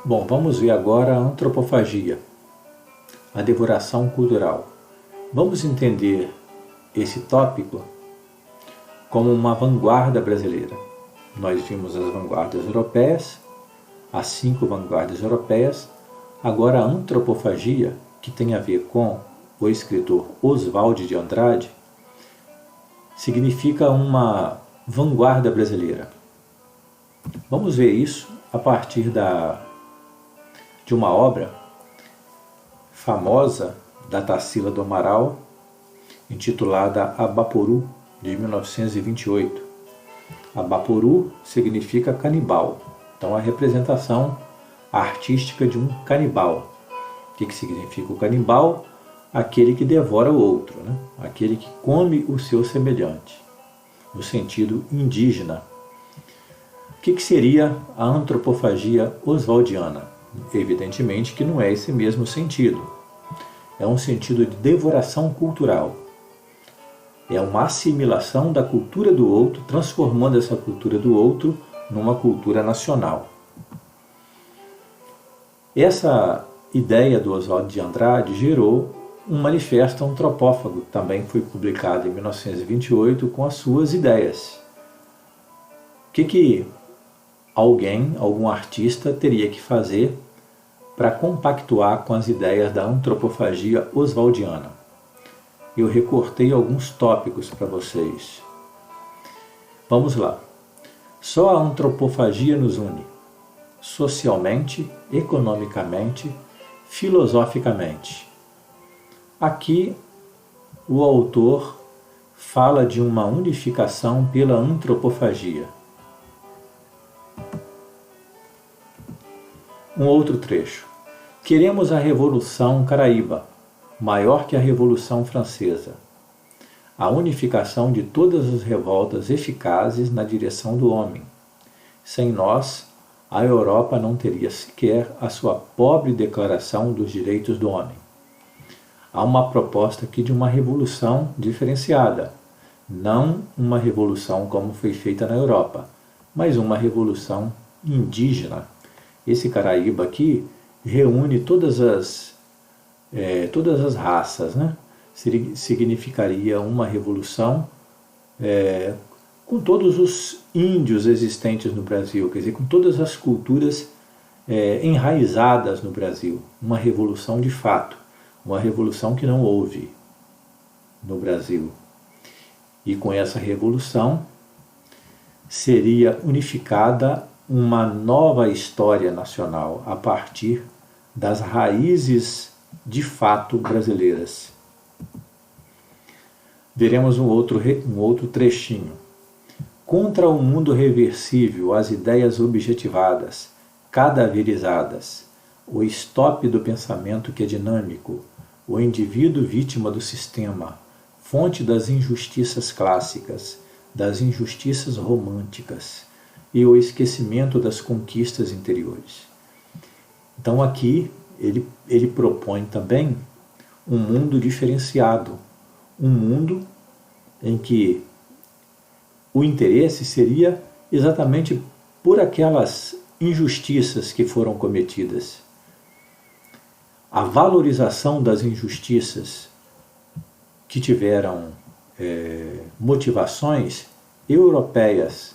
Bom, vamos ver agora a antropofagia, a devoração cultural. Vamos entender esse tópico como uma vanguarda brasileira. Nós vimos as vanguardas europeias, as 5 vanguardas europeias. Agora a antropofagia, que tem a ver com o escritor Oswald de Andrade, significa uma vanguarda brasileira. Vamos ver isso a partir de uma obra famosa da Tarsila do Amaral, intitulada Abaporu, de 1928. Abaporu significa canibal, então a representação artística de um canibal. O que significa o canibal? Aquele que devora o outro, né? Aquele que come o seu semelhante, no sentido indígena. O que seria a antropofagia oswaldiana? Evidentemente que não é esse mesmo sentido. É um sentido de devoração cultural. É uma assimilação da cultura do outro, transformando essa cultura do outro numa cultura nacional. Essa ideia do Oswald de Andrade gerou um manifesto antropófago, que também foi publicado em 1928 com as suas ideias. O que algum artista teria que fazer para compactuar com as ideias da antropofagia oswaldiana? Eu recortei alguns tópicos para vocês. Vamos lá. Só a antropofagia nos une, socialmente, economicamente, filosoficamente. Aqui, o autor fala de uma unificação pela antropofagia. Um outro trecho. Queremos a Revolução Caraíba, maior que a Revolução Francesa. A unificação de todas as revoltas eficazes na direção do homem. Sem nós, a Europa não teria sequer a sua pobre Declaração dos Direitos do Homem. Há uma proposta aqui de uma revolução diferenciada, não uma revolução como foi feita na Europa, mas uma revolução indígena. Esse Caraíba aqui reúne todas as raças, né? Significaria uma revolução com todos os índios existentes no Brasil, quer dizer, com todas as culturas enraizadas no Brasil. Uma revolução de fato, uma revolução que não houve no Brasil. E com essa revolução seria unificada uma nova história nacional a partir das raízes de fato brasileiras. Veremos um outro trechinho. Contra o mundo reversível, as ideias objetivadas, cadaverizadas, o stop do pensamento que é dinâmico, o indivíduo vítima do sistema, fonte das injustiças clássicas, das injustiças românticas e o esquecimento das conquistas interiores. Então aqui ele propõe também um mundo diferenciado, um mundo em que o interesse seria exatamente por aquelas injustiças que foram cometidas. A valorização das injustiças que tiveram motivações europeias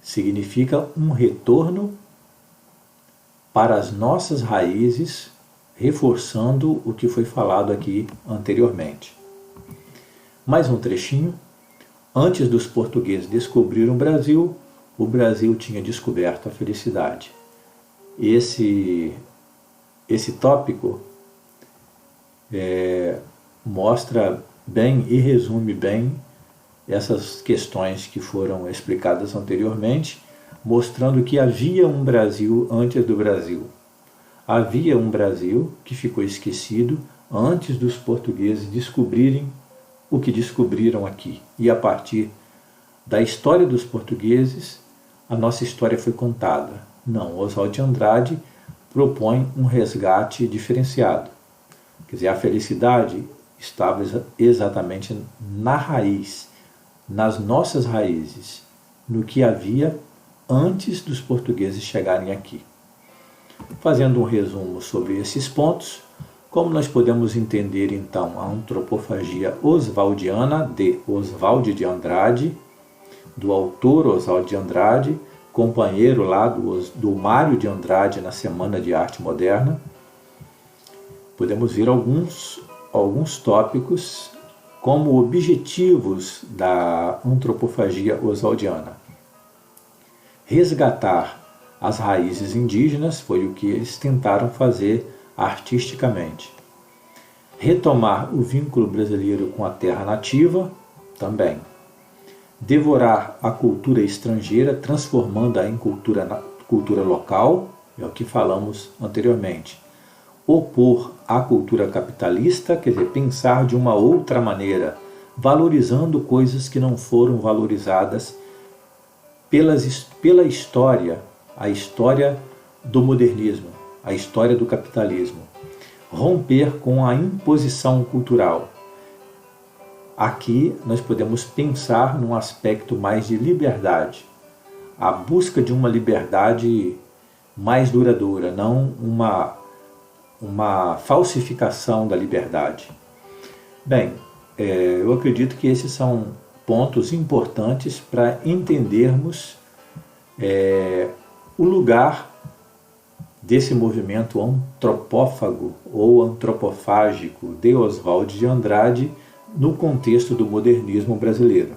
significa um retorno para as nossas raízes, reforçando o que foi falado aqui anteriormente. Mais um trechinho. Antes dos portugueses descobrirem o Brasil tinha descoberto a felicidade. Esse tópico mostra bem e resume bem essas questões que foram explicadas anteriormente, mostrando que havia um Brasil antes do Brasil. Havia um Brasil que ficou esquecido antes dos portugueses descobrirem o que descobriram aqui. E a partir da história dos portugueses, a nossa história foi contada. Não, Oswald de Andrade propõe um resgate diferenciado. Quer dizer, a felicidade estava exatamente na raiz, nas nossas raízes, no que havia antes dos portugueses chegarem aqui. Fazendo um resumo sobre esses pontos, como nós podemos entender então a antropofagia oswaldiana de Oswald de Andrade, do autor Oswald de Andrade, companheiro lá do Mário de Andrade na Semana de Arte Moderna. Podemos ver alguns tópicos como objetivos da antropofagia oswaldiana. Resgatar as raízes indígenas foi o que eles tentaram fazer artisticamente. Retomar o vínculo brasileiro com a terra nativa, também. Devorar a cultura estrangeira, transformando-a em cultura local, é o que falamos anteriormente. Opor à cultura capitalista, quer dizer, pensar de uma outra maneira, valorizando coisas que não foram valorizadas pela história, a história do modernismo, a história do capitalismo. Romper com a imposição cultural. Aqui nós podemos pensar num aspecto mais de liberdade, a busca de uma liberdade mais duradoura, não uma falsificação da liberdade. Bem, eu acredito que esses são pontos importantes para entendermos o lugar desse movimento antropófago ou antropofágico de Oswald de Andrade no contexto do modernismo brasileiro.